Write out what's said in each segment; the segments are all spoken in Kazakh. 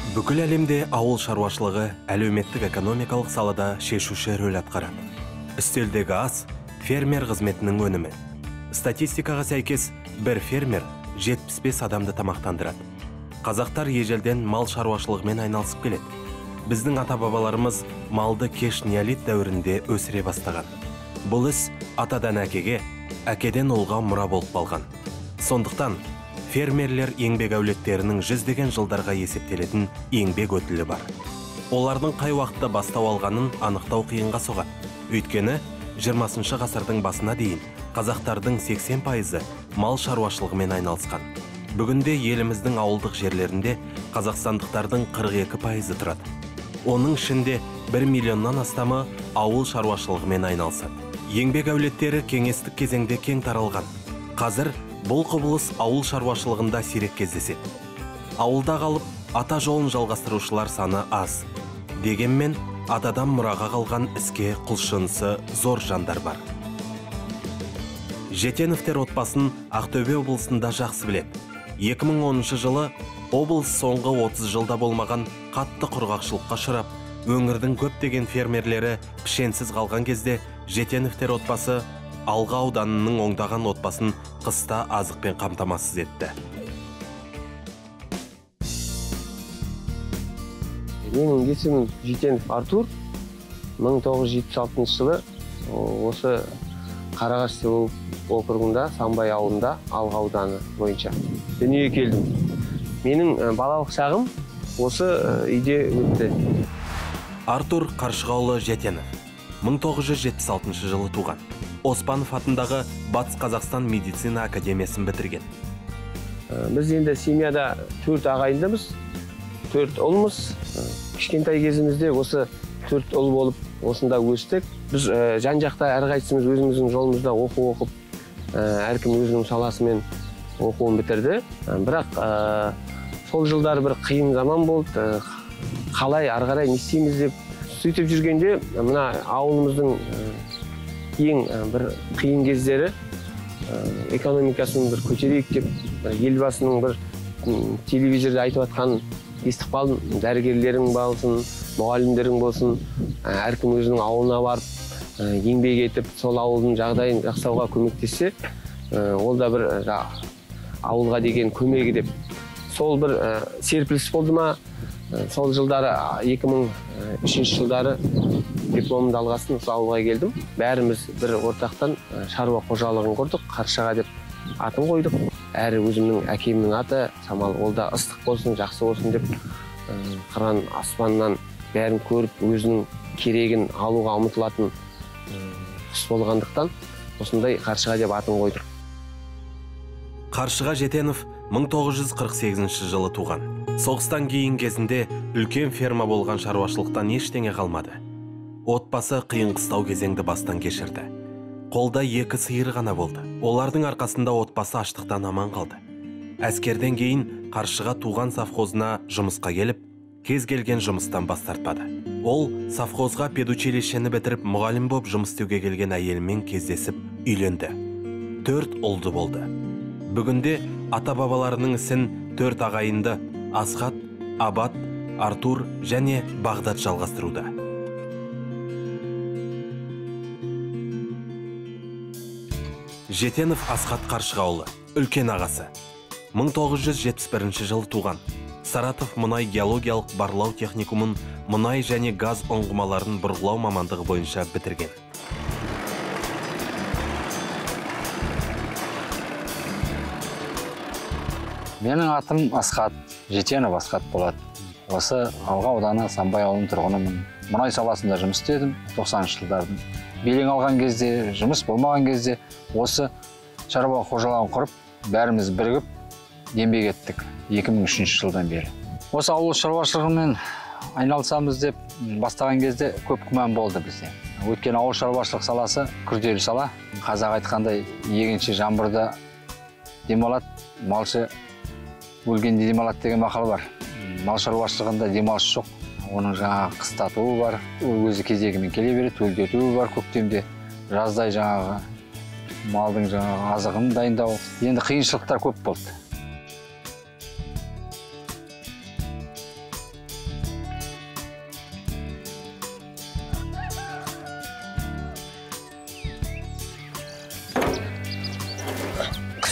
Бүкіл әлемде ауыл шаруашылығы әлеуметтік экономикалық салада шешуші рөл атқарады. Үстелдегі ас фермер қызметінің өнімі. Статистикаға сәйкес, бір фермер 75 адамды тамақтандырады. Қазақтар ежелден мал шаруашылығымен айналысып келеді. Біздің ата-бабаларымыз малды кеш неолит дәуірінде өсіре бастаған. Бұл іс атадан әкеге, әкеден ұлға мұра болып қалған. Сондықтан фермерлер еңбек әулеттерінің жүздеген жылдарға есептелетін еңбек өтілі бар. Олардың қай уақытта бастау алғанын анықтау қиынға соғады. Өйткені 20 ғасырдың басына дейін қазақтардың 80% мал шаруашылығымен айналысқан. Бүгінде еліміздің ауылдық жерлерінде қазақстандықтардың 42% тұрады. Оның ішінде 1 миллионнан астамы ауыл шаруашылығымен айналысады. Еңбек әулеттері кеңестік кезеңде кең таралған. Қазір бұл құбылыс ауыл шаруашылығында сирек кездеседі. Ауылда қалып, ата жолын жалғастырушылар саны аз. Дегенмен, атадан мұраға қалған іске құлшынысы зор жандар бар. Жетеновтер отбасын Ақтөбе облысында жақсы біледі. 2010 жылы облыс соңғы 30 жылда болмаған қатты құрғақшылыққа ұшырап, өңірдің көптеген фермерлері пішенсіз қалған кезде Жетеновтер отбасы Алға ауданының оңдаған отбасын қыста азықпен қамтамасыз етті. Менің есімім Жетенов Артур. 1976 жылы осы Қарағаш селолық округында, Самбай ауылында, Алға ауданы бойынша дүниеге келдім. Менің балалық шағым осы үйде өтті. Артур Қаршығаұлы Жетенов 1976 жылы туған. Оспанов атындағы Батыс Қазақстан медицина академиясын бітірген. Біз енді семьяда 4 ағайындымыз, 4 ұлмыз. Кішкентай кезімізде осы 4 ұл болып, осында өстік. Біз жан-жақта әрқайсымыз өзіміздің жолымызда оқып, әркім өзінің саласымен оқуын бітірді. Бірақ сол жылдар бір қиын заман болды. Қалай ары қарай не істейміз деп сөйтіп жүргенде, мына ауылымыздың ең бір қиын кездері экономикасын бір көтерейік деп, елбасының бір телевизорда айтып атқан естіп қалдым. Дәрігерлерің болсын, мұғалімдерің болсын, әркім өзінің ауылына барып, еңбек етіп, сол ауылдың жағдайын жақсауға көмектессе, ол да бір ауылға деген көмегі деп. Сол бір серпіліс болды ма, сол жылдары 2003 жылдары дипломымды алғасын осы ауылға келдім. Бәріміз бір ортақтан шаруа қожалығын құрдық, Қаршыға деп атын қойдық. Әрі өзімнің әкемнің аты Самал, ол да ыстық болсын, жақсы болсын деп, қыран аспаннан бәрін көріп, өзінің керегін алуға ұмытылатын құс болғандықтан осындай Қаршыға деп атын қойдық. Қаршыға Жетенов 1948 жылы туған. Соғыстан кейін кезінде үлкен ферма болған шаруашылықтан ештеңе қалмады. Отбасы қиын қыстау кезеңді бастан кешірді. Қолда 2 сиыр ғана болды. Олардың арқасында отбасы аштықтан аман қалды. Әскерден кейін Қаршыға туған совхозына жұмысқа келіп, кез келген жұмыстан бас тартпады. Ол совхозға педучилищені бітіріп, мұғалім боп жұмыс істеуге келген әйелімен кездесіп, үйленді. 4 ұлды болды. Бүгінде ата-бабаларының ісін 4 ағайынды Асхат, Абат, Артур және Бағдат жалғастыруда. Жетенов Асхат Қаршығаұлы, үлкен ағасы. 1971 жылы туған. Саратов мұнай геологиялық барлау техникумын мұнай және газ ұңғымаларын бұрғылау мамандығы бойынша бітірген. Менің атым Асхат, Жетенов Асхат болады. Осы Алға ауданы Самбай ауылының тұрғынымын. Мұнай саласында жұмыс істедім 90 жылдардың. Белең алған кезде, жұмыс болмаған кезде осы шаруа қожалығын құрып, бәріміз бірігіп еңбек еттік 2003 жылдан бері. Осы ауыл шаруашылығымен айналысамыз деп бастаған кезде көп күмән болды бізде. Өйткені ауыл шаруашылық саласы күрделі сала. Қазақ айтқандай егінші жаңбырда демалады, малшы өлгенде демалады деген мақал бар. Мал шаруашылығында демалыс жоқ. Оның жаңағы қыстатуы бар, өзі кезегімен келе береді, өлдетуі бар көктемде. Жаздай жаңағы малдың жаңағы азығын дайындау. Енді қиыншылықтар көп болды.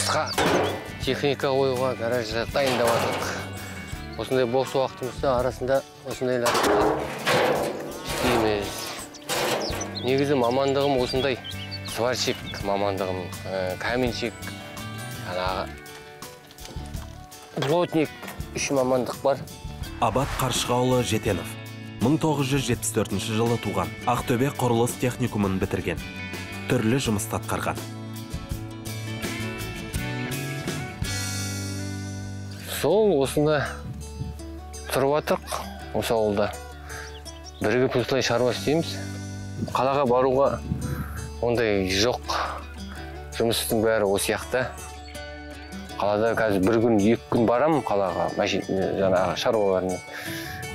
қысқа техника қоюға гаражда дайындап жатырмық. Осындай бос уақытымызда арасында осындайлар істейміз. Негізі мамандығым осындай сварщик мамандығым, каменщик, плотник, үш мамандық бар. Абат Қаршығаұлы Жетенов 1974 жылы туған, Ақтөбе құрылыс техникумын бітірген. Түрлі жұмысты атқарған. Сол осында тұрып жатырық, осы ауылда. Бірігіп осылай шаруа істейміз. Қалаға баруға ондай жоқ. Жұмыстың бәрі осы жақта. Қалада қазір бір күн, екі күн барамын қалаға, жаңағы шаруаларына.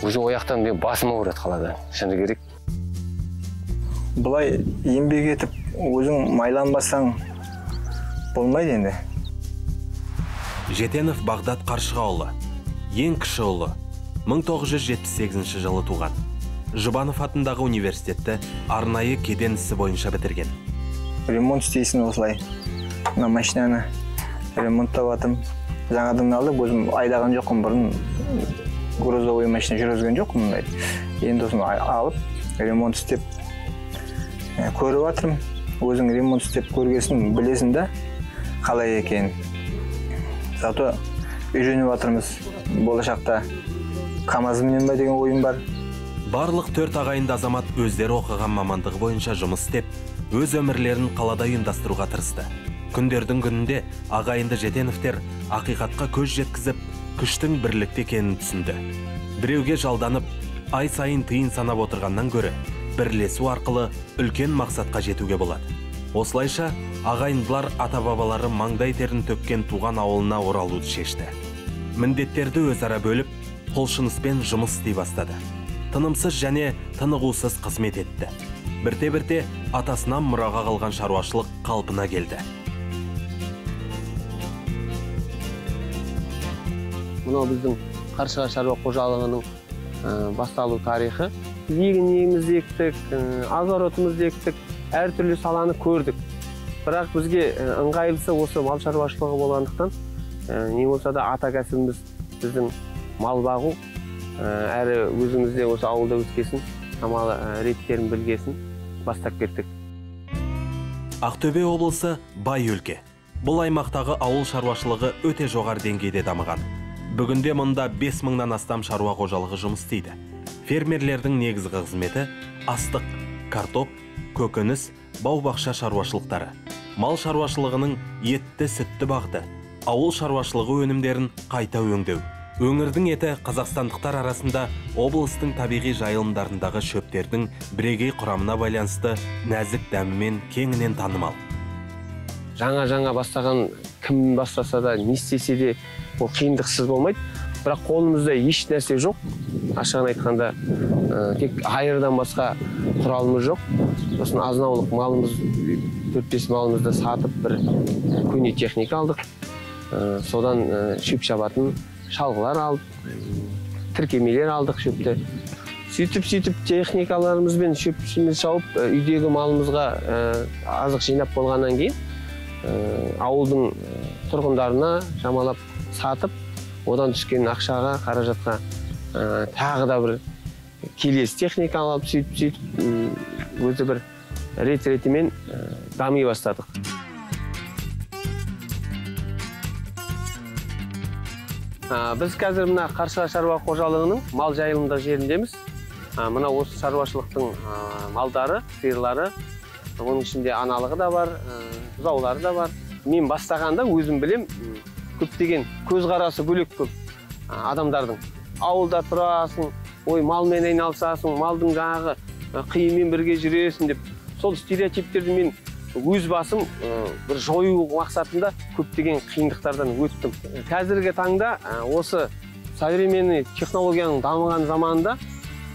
Өзі ояқтан мен басым ауырады қаладан, шыны керек. Бұлай еңбек етіп, өзің майланбасаң болмайды енді. Жетенов Бағдат Қаршығаұлы, ең кіші ұлы, 1978 жылы туған. Жұбанов атындағы университетті арнайы кеден ісі бойынша бітірген. Ремонт істейсің осылай. Мына машинаны ремонттап атым. Жаңадан алдық, өзім айдаған жоқпын, бұрын грузовой машина жүргізген жоқпын. Енді осыны алып, ремонт істеп көріп атырмын. Өзің ремонт істеп көргесін білесің да, қалай екен. Зато үйреніп атырмыз. Болашақта КамАЗ-менен ба деген ойым бар. Барлық 4 ағайынды азамат өздері оқыған мамандығы бойынша жұмыс істеп, өз өмірлерін қалада ұйымдастыруға тырысты. Күндердің күнінде ағайынды Жетеновтер ақиқатқа көз жеткізіп, күштің бірлікте екенін түсінді. Біреуге жалданып, ай сайын тиын санап отырғаннан гөрі, бірлесу арқылы үлкен мақсатқа жетуге болады. Осылайша ағайындылар ата-бабалары маңдай терін төккен туған ауылына оралуды шешті. Міндеттерді өзара бөліп, құлшыныспен жұмыс істей бастады. Тынымсыз және тынығусыз қызмет етті. Бірте-бірте атасынан мұраға қалған шаруашылық қалпына келді. Мынау біздің Қаршыға шаруа қожалығының басталу тарихы. Егінімізді ектік, огородымызды ектік, әртүрлі саланы көрдік. Бірақ бізге ыңғайлысы осы мал шаруашылығы болғандықтан, не болса да ата кәсібіміз біздің мал бағу, әрі өзімізде осы ауылда өткесін, шамалы реттерін білгесін бастап кеттік. Ақтөбе облысы бай өлке. Бұл аймақтағы ауыл шаруашылығы өте жоғары деңгейде дамыған. Бүгінде мұнда 5000-нан астам шаруа қожалығы жұмыс істейді. Фермерлердің негізгі қызметі астық, картоп, көкөніс, бау-бақша шаруашылықтары. Мал шаруашылығының етті сүтті бағыты, ауыл шаруашылығы өнімдерін қайта өңдеу. Өңірдің еті қазақстандықтар арасында облыстың табиғи жайылымдарындағы шөптердің бірегей құрамына байланысты нәзік дәмімен кеңінен танымал. Жаңа бастаған кім бастаса да, не істесе де ол қиындықсыз болмайды. Бірақ қолымызда еш нәрсе жоқ. Ашығын айтқанда, тек айырдан басқа құралымыз жоқ. Сосын азынаулық малымыз, 4-5 малымызды сатып бір көне техника алдық. Содан шөп шабатын шалғылар алып, тіркемелер алдық шөпті. Сөйтіп техникаларымызбен шөпшіміз шауып, үйдегі малымызға азық жинап болғаннан кейін, ауылдың тұрғындарына жамалап сатып, одан түскен ақшаға, қаражатқа тағы да бір келесі техника алып, сөйтіп, өзі бір рет-ретімен дами бастадық. Біз қазір мына Қаршыға шаруа қожалығының мал жайылымында жеріндеміз. Мына осы шаруашылықтың малдары, сиырлары, оның ішінде аналығы да бар, бұзаулары да бар. Мен бастағанда өзім білем, көптеген көзқарасы бөлек көп адамдардың. Ауылда тұрасың, малмен айналысасың, малдың жаңағы қиымен бірге жүресің деп, сол стереотиптерді мен өз басым бір жою мақсатында көптеген қиындықтардан өттім. Қазіргі таңда осы современный технологияның дамыған заманында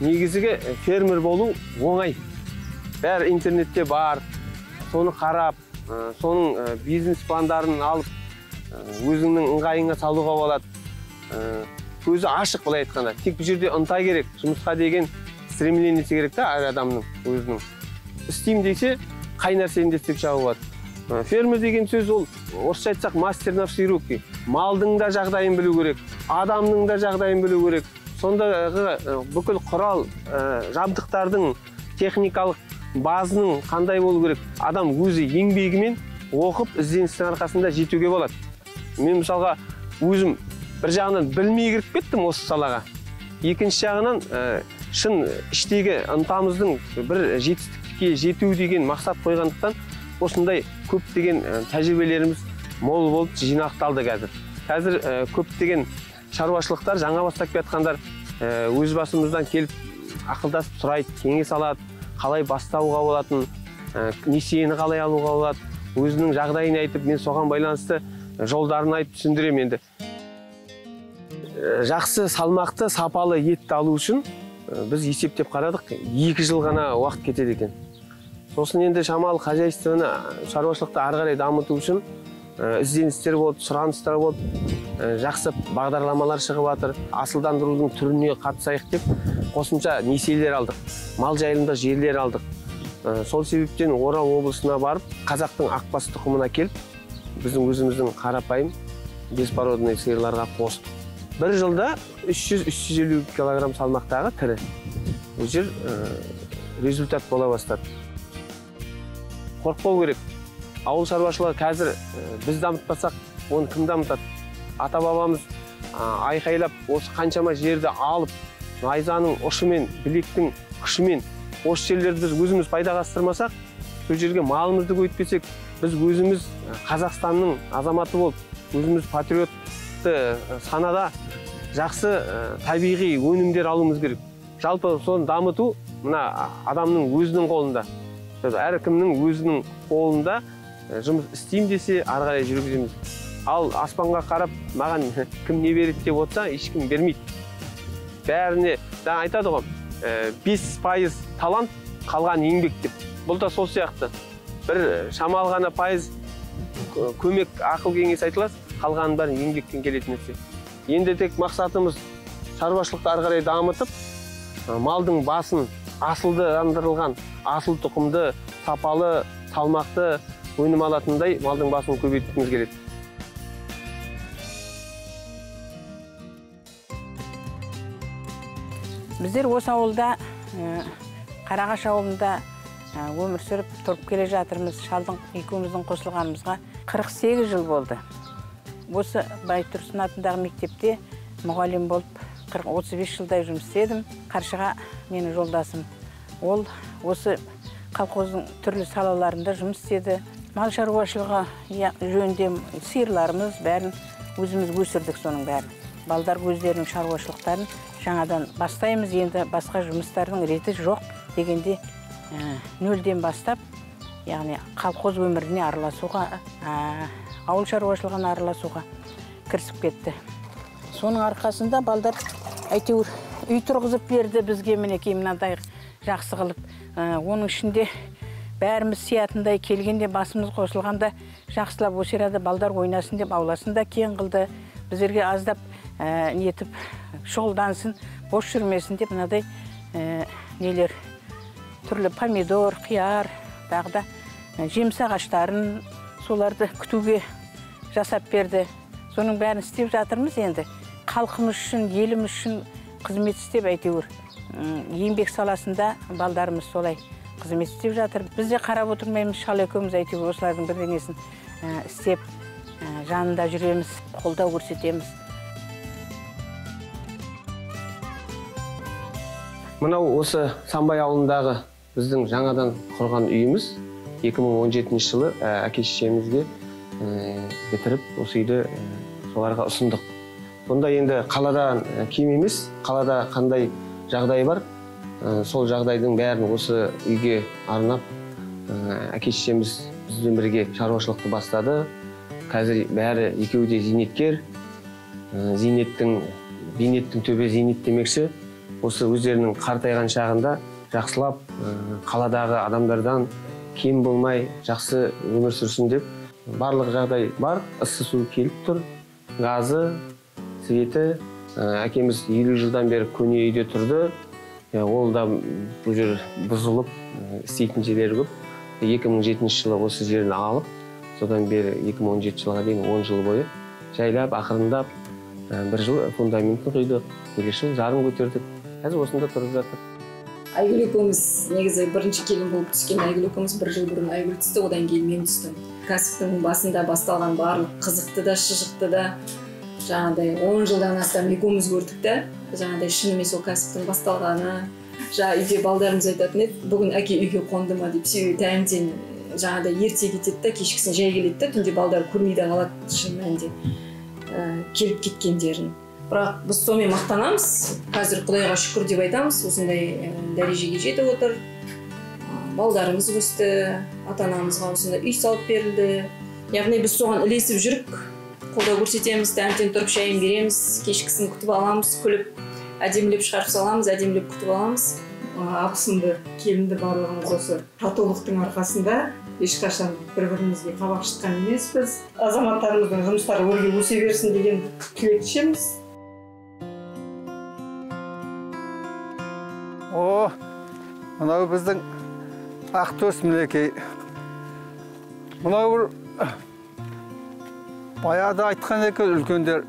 негізіге фермер болу оңай. Бәрі интернетте бар, соны қарап, соның бизнес пландарын алып, өзіңнің ыңғайыңа салуға болады. Көзі ашық былай айтқанда. Тек бұл жерде ынта керек, жұмысқа деген стремлениясы керек та әр адамның өзінің. Істеймін десе, қай нәрсені де істеп шығуға болады. Фермер деген сөз ол орысша айтсақ мастер на все руки. Малдың да жағдайын білу керек, адамның да жағдайын білу керек. Сондағы бүкіл құрал жабдықтардың техникалық базының қандай болу керек. Адам өзі еңбегімен оқып ізденістің арқасында жетуге болады. Мен мысалға өзім бір жағынан білмей кіріп кеттім осы салаға. Екінші жағынан шын іштегі ынтамыздың бір жетістікке жету деген мақсат қойғандықтан осындай көптеген тәжірибелеріміз мол болып жинақталды қазір. Қазір көптеген шаруашылықтар жаңа бастап жатқандар өз басымыздан келіп ақылдасып сұрайды, кеңес алады, қалай бастауға болатын, несиені қалай алуға болады, өзінің жағдайын айтып, мен соған байланысты жолдарын айтып түсіндіремін енді. Жақсы салмақты, сапалы етті алу үшін біз есептеп қарадық, 2 жыл ғана уақыт кетеді екен. Сосын енді шамалы хозяйствоны, шаруашылықты ары қарай дамыту үшін ізденістер болды, сұраныстар болды, жақсы бағдарламалар шығып жатыр. Асылдандырудың түріне қатысайық деп қосымша несиелер алдық, мал жайылымда жерлер алдық. Сол себептен Орал облысына барып, қазақтың ақбас тұқымына келіп, біздің өзіміздің қарапайым беспородный сиырларға қостық. Бір жылда 300-350 килограмм салмақтағы тірі. Бұл жер результат бола бастады. Қорықпау керек. Ауыл шаруашылығы қазір біз дамытпасақ, оны кім дамытады? Ата-бабамыз айқайлап, осы қаншама жерді алып, найзаның ұшымен, білектің күшімен осы жерлерді біз өзіміз пайдаға асырмасақ, сол жерге малымызды көйтпесек, біз өзіміз Қазақстанның азаматы болып, өзіміз патриотты санада жақсы табиғи өнімдер алуымыз керек. Жалпы соны дамыту мына адамның өзінің қолында. Әркімнің өзінің қолында жұмыс істеймін десе, ары қарай жүргіземіз. Ал аспанға қарап, маған кім не береді деп отырса, ешкім бермейді. Бәріне, айтады ғой, 5% талант, қалған еңбек деп. Бұл да сол сияқты. Бір шамалы ғана пайыз көмек, ақыл кеңес айтылады, қалғанын бәрін еңбекпен келетін нәрсе. Енді тек мақсатымыз шаруашылықты ары қарай дамытып, малдың басын асылдандырылған, асыл тұқымды, сапалы, салмақты өнім алатындай малдың басын көбейткіміз келеді. Біздер осы ауылда, Қарағаш ауылында өмір сүріп тұрып келе жатырмыз. Шалдың екеуміздің қосылғанымызға 48 жыл болды. Осы Байтұрсын атындағы мектепте мұғалім болып 35 жылдай жұмыс істедім. Қаршыға менің жолдасым. Ол осы колхоздың түрлі салаларында жұмыс істеді. Мал шаруашылығы жөнінде сиырларымыз бәрін өзіміз өсірдік соның бәрін. Балдар өздерінің шаруашылықтарын жаңадан бастаймыз, енді басқа жұмыстардың реті жоқ дегенде нөлден бастап, яғни колхоз өміріне араласуға, ауыл шаруашылығына араласуға кірісіп кетті. Соның арқасында балдар әйтеуір үй тұрғызып берді бізге, мінекей мынадай жақсы қылып. Оның ішінде бәріміз сиятындай келгенде, басымыз қосылғанда жақсылап өсерады, балдар ойнасын деп ауласында кең қылды. Біздерге аздап нетіп шұғылдансын, бос жүрмесін деп мынадай нелер, түрлі помидор, қияр, тағы да жеміс ағаштарын соларды күтуге жасап берді. Соның бәрін істеп жатырмыз енді. Халқымыз үшін, еліміз үшін қызмет істеп әйтеуір. Еңбек саласында балдарымыз солай қызмет істеп жатыр. Біз де қарап отырмаймыз, шал екеуміз әйтеуір осылардың бірдеңесін істеп, жанында жүреміз, қолдау көрсетеміз. Мынау осы Самбай ауылындағы біздің жаңадан құрған үйіміз 2017 жылы әке-шешемізге бітіріп, осы үйді соларға ұсындық. Сонда енді қаладан кем емес, қалада қандай жағдай бар, сол жағдайдың бәрін осы үйге арнап, әке-шешеміз бізбен бірге шаруашылықты бастады. Қазір бәрі екеуі де зейнеткер, бейнеттің төбе зейнет демекші. Осы өздерінің қартайған шағында жақсылап қаладағы адамдардан кем болмай жақсы өмір сүрсін деп барлық жағдай бар. Ыссы су келіп тұр, газы, светі. Әкеміз 50 жылдан бері көне үйде тұрды. Ол да бұл жер бұзылып істейтін жерлері көп. 2007 жылы осы жерін алып, содан бері 2017 жылға дейін 10 жыл бойы жайлап, ақырындап, бір жыл фундаментін құйдық, келесі жыл жарым көтердік. Қазір осында тұрып жатыр. Айгүл екеуміз негізі бірінші келін болып түскен Айгүл екеуміз 1 жыл бұрын Айгүл түсті, одан кейін мен түстім. Кәсіптің басында басталған барлық қызықты да, шыжықты да, жаңағыдай 10 жылдан астам екеуміз көрдік та, жаңағыдай шынымен сол кәсіптің басталғаны, үйде балдарымыз айтатын еді, бүгін әке үйге қонды ма деп, себебі таңертең жаңағыдай ерте кетеді да, кешкісін жай келеді да, түнде балдар көрмей де қалады шын мәнінде келіп кеткендерін. Бірақ біз сонымен мақтанамыз, қазір Құдайға шүкір деп айтамыз, осындай дәрежеге жетіп отыр. Балдарымыз өсті, ата-анамызға осындай үй салып берілді. Яғни біз соған ілесіп жүріп, қолдау көрсетеміз, таңертең тұрып шайын береміз, кешкісін күтіп аламыз, күліп, әдемілеп шығарып саламыз, әдемілеп күтіп аламыз. Абысымды, келінді барлығымыз осы татулықтың арқасында ешқашан бір-бірімізге қабақ шытқан емеспіз. Азаматтарымыздың жұмыстары өрге өсе берсін деген тілектешіміз. Мынау біздің Ақтөс мінекей. Мынау бір баяғыда айтқан екен үлкендер,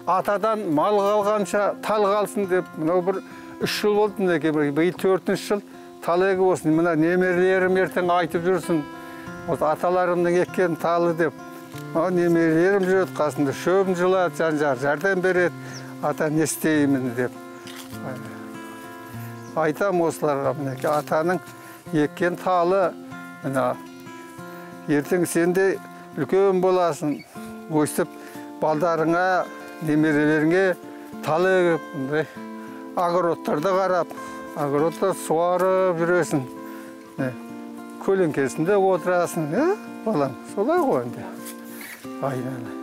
атадан мал қалғанша тал қалсын деп, мынау бір 3 жыл болды мінекей, биыл 4-ші жыл тал егіп болсын. Мына немерелерім ертең айтып жүрсін, осы аталарымның еккен талы деп. Немерелерім жүреді қасында, шөбін жылады, жан-жар жәрдем береді, ата не істеймін деп. Айтам осыларға, мінекей, атаның еккен талы, ертең сен де үлкен боласың, өстіп балдарыңа, немерелеріңе талы егіп, огородтарды қарап, огородта суарып жүресің, көлеңкесінде отырасың, балам, солай ғой енді. Айнаны.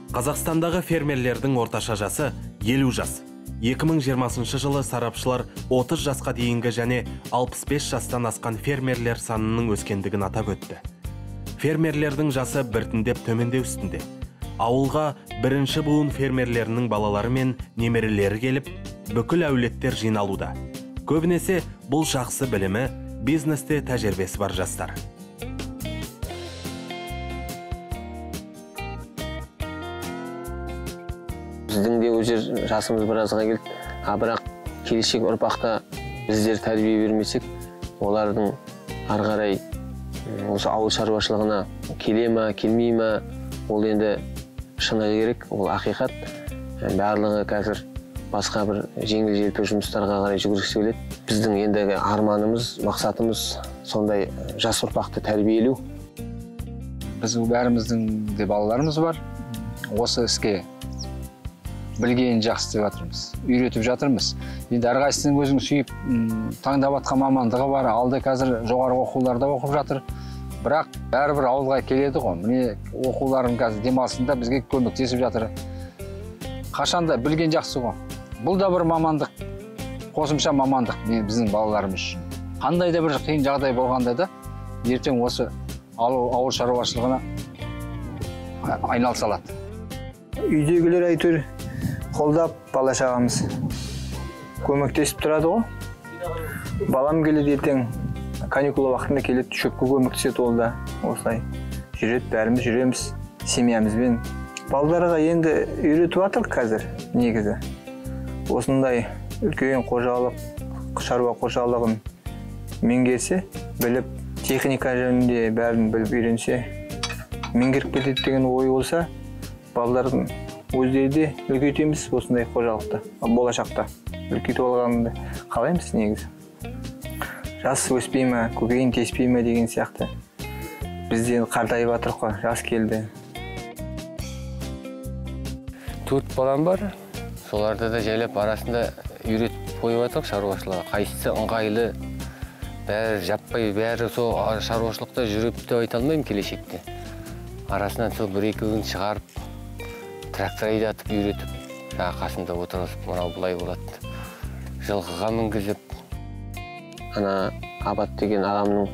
Қазақстандағы фермерлердің орташа жасы 50 жас. 2020 жылы сарапшылар 30 жасқа дейінгі және 65 жастан асқан фермерлер санының өскендігін атап өтті. Фермерлердің жасы біртіндеп төмендеу үстінде. Ауылға бірінші буын фермерлерінің балалары мен немерелері келіп, бүкіл әулеттер жиналуда. Көбінесе бұл жақсы білімі, бизнесте тәжірибесі бар жастар. Біздің де өжер жасымыз біразға келді. Бірақ келешек ұрпақта біздер тәрбие бермесек, олардың ары қарай осы ауыл шаруашылығына келе ма, келмей ма, ол енді шыны керек, ол ақиқат. Барлығы қазір басқа бір жеңіл-желпі жұмыстарға қарай жүгіргісі келеді. Біздің ендігі арманымыз, мақсатымыз сондай жас ұрпақты тәрбиелеу. Біз бәріміздің де балаларымыз бар. Осы іске білгенін жақсы деп жатырмыз, үйретіп жатырмыз. Енді әрқайсының өзің сүйіп, таңдап атқан мамандығы бар, алды қазір жоғары оқуларда оқып жатыр. Бірақ бәрібір ауылға келеді ғой. Міне оқуларын қазір демалысында бізге көмектесіп жатыр. Қашанда білген жақсы ғой. Бұл да бір мамандық, қосымша мамандық біздің балаларымыз үшін. Қандай да бір қиын жағдай болғанда да, ертең осы ауыл шаруашылығына айналыса алады. Үйдегілер әйтеуір қолдап бала шағамыз көмектесіп тұрады ғой. Балам келеді ертең, каникула уақытында келеді, шөпке көмектеседі ол да. Осылай жүреді, бәріміз жүреміз семьямызбен. Балаларға енді үйретіп жатыр қазір негізі. Осындай үлкен қожалық, шаруа қожалығын меңгерсе, біліп, техника жөнінде бәрін біліп үйренсе, меңгеріп кетеді деген ой болса, балалардың өздері де үлкейтеміз осындай қожалықты, болашақта үлкейтіп алғанды қалаймыз негізі. Жас өспей ме, көкейін теспей ме деген сияқты. Бізден қартайып жатыр қой, жас келді. 4 балам бар. Соларды да жайлап арасында үйретіп қойып жатырмық шаруашылығы. Қайсысы ыңғайлы, бәрі жаппай, бәрі сол шаруашылықта жүріп деп айта алмаймын келешекте. Арасынан сол 1-2 күн шығарып, трактор айдатып үйретіп, қасында отырып, мынау бұлай болады. Жылқыға мінгізіп. Ана Абат деген ағамның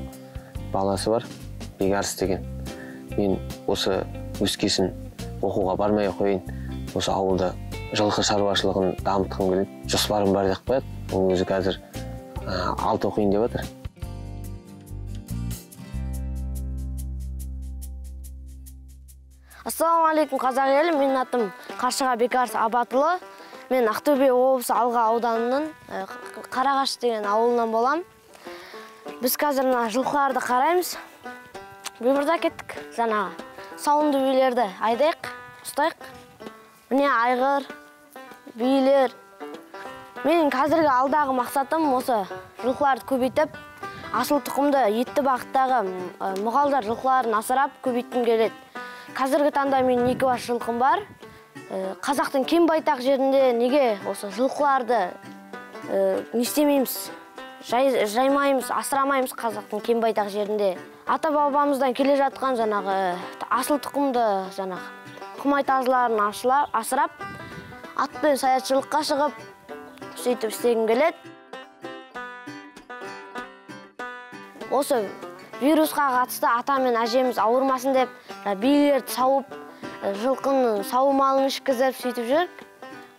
баласы бар, Бегарс деген. Мен осы өскесін оқуға бармай қойын, осы ауылда жылқы шаруашылығын дамытқым келеді. Жоспарым бар деп қояды. Оның өзі қазір 6 оқиын деп жатыр. Ассалаумағалейкум, қазақ елі. Менің атым Қаршыға Бекарыс Абатұлы. Мен Ақтөбе облысы Алға ауданының Қарағаш деген ауылынан болам. Біз қазір жылқыларды қараймыз. Бұйырда кеттік. Жаңағы сауынды биелерді айдайық, ұстайық. Міне айғыр, биелер. Менің қазіргі алдағы мақсатым осы жылқыларды көбейтіп, асыл тұқымды етті бағыттағы мұғалдар жылқыларын асырап көбейткім келеді. Қазіргі таңда мен 2 бас жылқым бар. Қазақтың кең байтақ жерінде неге осы жылқыларды не істемейміз, жаймаймыз, асырамаймыз қазақтың кең байтақ жерінде. Ата-бабамыздан келе жатқан жаңағы асыл тұқымды жаңағы құмай тазыларын асырап, атпен саятшылыққа шығып, сөйтіп істегім келеді. Осы вирусқа қатысты ата мен әжеміз ауырмасын деп, биелерді сауып, жылқының сау малын ішкізіп сөйтіп жүр.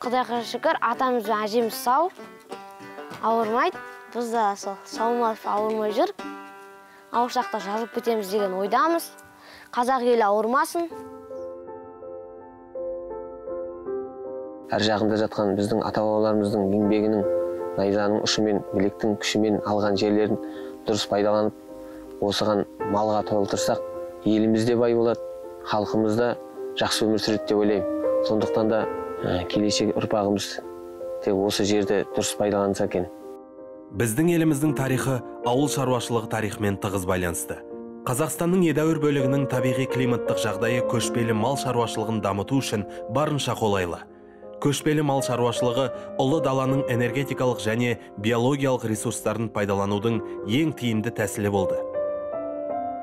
Құдайға шүкір, атамыз бен әжеміз сау, ауырмайды. Біз де сау мал ауырмай жүр. Ауырсақта жазып кетеміз деген ойдамыз. Қазақ елі ауырмасын. Әр жағында жатқан біздің ата-бабаларымыздың еңбегінің, найзаның ұшымен, білектің күшімен алған жерлерін дұрыс пайдаланып, осыған малға толтырсақ, еліміз де бай болады, халқымыз да жақсы өмір сүреді деп ойлаймын. Сондықтан да келешек ұрпағымыз тек осы жерді дұрыс пайдаланса екен. Біздің еліміздің тарихы ауыл шаруашылығы тарихымен тығыз байланысты. Қазақстанның едәуір бөлігінің табиғи климаттық жағдайы көшпелі мал шаруашылығын дамыту үшін барынша қолайлы. Көшпелі мал шаруашылығы ұлы даланың энергетикалық және биологиялық ресурстарын пайдаланудың ең тиімді тәсілі болды.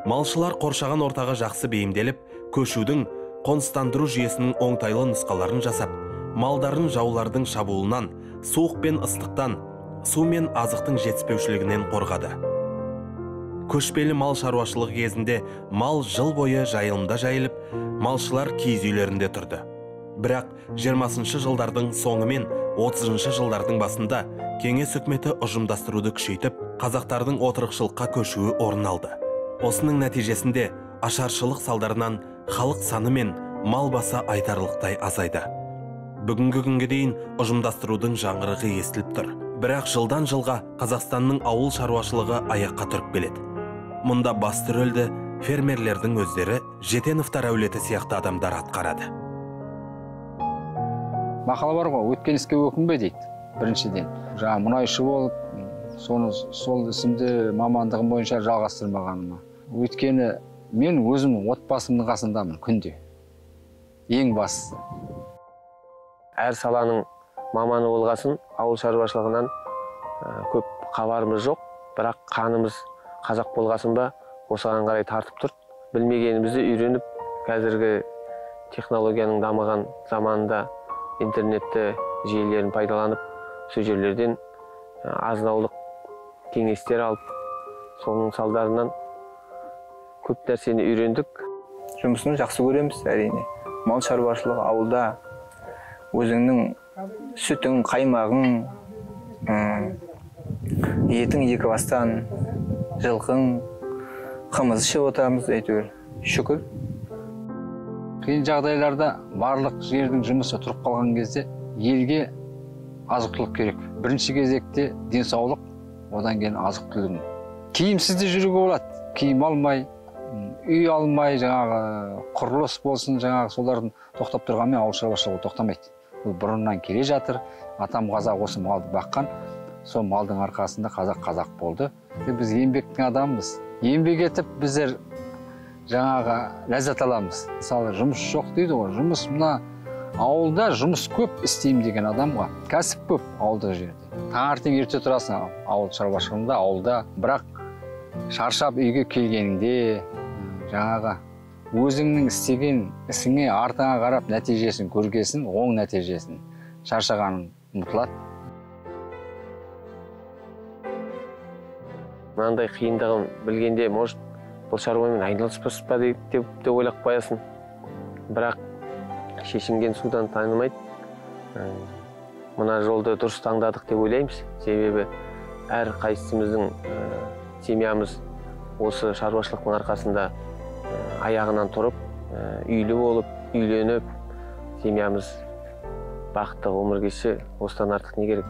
Малшылар қоршаған ортаға жақсы бейімделіп, көшудің, қоныстандыру жүйесінің оңтайлы нұсқаларын жасап, малдарын жаулардың шабуылынан, суық пен ыстықтан, су мен азықтың жетіспеушілігінен қорғады. Көшпелі мал шаруашылығы кезінде мал жыл бойы жайылымда жайылып, малшылар киіз үйлерінде тұрды. Бірақ 20-шы жылдардың соңы мен 30-шы жылдардың басында кеңес үкіметі ұжымдастыруды күшейтіп, қазақтардың отырықшылыққа көшуі орын алды. Осының нәтижесінде ашаршылық салдарынан халық саны мен мал басы айтарлықтай азайды. Бүгінгі күнге дейін ұжымдастырудың жаңғырығы естіліп тұр. Бірақ жылдан жылға Қазақстанның ауыл шаруашылығы аяққа тұрып келеді. Мұнда басты рөлді фермерлердің өздері, Жетеновтар әулеті сияқты адамдар атқарады. Мақала бар ғой, өткен іске өкінбе дейді, біріншіден. Жаңа мұнайшы болып, сол ісімді мамандығым бойынша жалғастырмағаныма. Өйткені мен өзім отбасымның қасындамын күнде. Ең бастысы. Әр саланың маманы болғасын, ауыл шаруашылығынан көп хабарымыз жоқ, бірақ қанымыз қазақ болғасын ба, осыған қарай тартып тұр. Білмегенімізді үйреніп, қазіргі технологияның дамыған заманында интернетті желілерін пайдаланып, сол жерлерден азынаулық кеңестер алып, соның салдарынан көп нәрсені үйрендік. Жұмысын жақсы көреміз, әрине. Мал шаруашылығы ауылда өзіңнің сүтің, қаймағың, етің 2 бастан, жылқың, қымыз ішіп отырамыз, әйтеуір. Шүкір. Қиын жағдайларда барлық жердің жұмысы тұрып қалған кезде елге азық-түлік керек. Бірінші кезекте денсаулық, одан кейін азық-түлігін. Киімсіз де жүруге болады. Киім алмай, үй алмай, жаңағы құрылыс болсын, жаңағы солардың тоқтап тұрғанмен ауыл шаруашылығы тоқтамайды. Бұл бұрыннан келе жатыр. Атам қазақ осы малды баққан. Сол малдың арқасында қазақ болды. Біз еңбектің адамымыз. Еңбек етіп біздер жаңағы ләззат аламыз. Мысалы, жұмыс жоқ дейді ғой. Жұмыс мына ауылда жұмыс көп істеймін деген адамға кәсіп көп ауылдық жерде. Таңертең ерте тұрасың ауыл шаруашылығында, ауылда. Бірақ шаршап үйге келгеніңде жаңағы өзіңнің істеген ісіңе артыңа қарап нәтижесін көргесін, оң нәтижесін, шаршағаның ұмытылады. Мынандай қиындығын білгенде, может, бұл шаруамен айналыспас па деп ойлап қоясың. Бірақ шешінген судан танылмайды. Мына жолды дұрыс таңдадық деп ойлаймыз. Себебі әр қайсымыздың семьямыз осы шаруашылықтың арқасында аяғынан тұрып, үйлі болып, үйленіп, семьямыз бақытты өмір кешсе, осыдан артық не керек?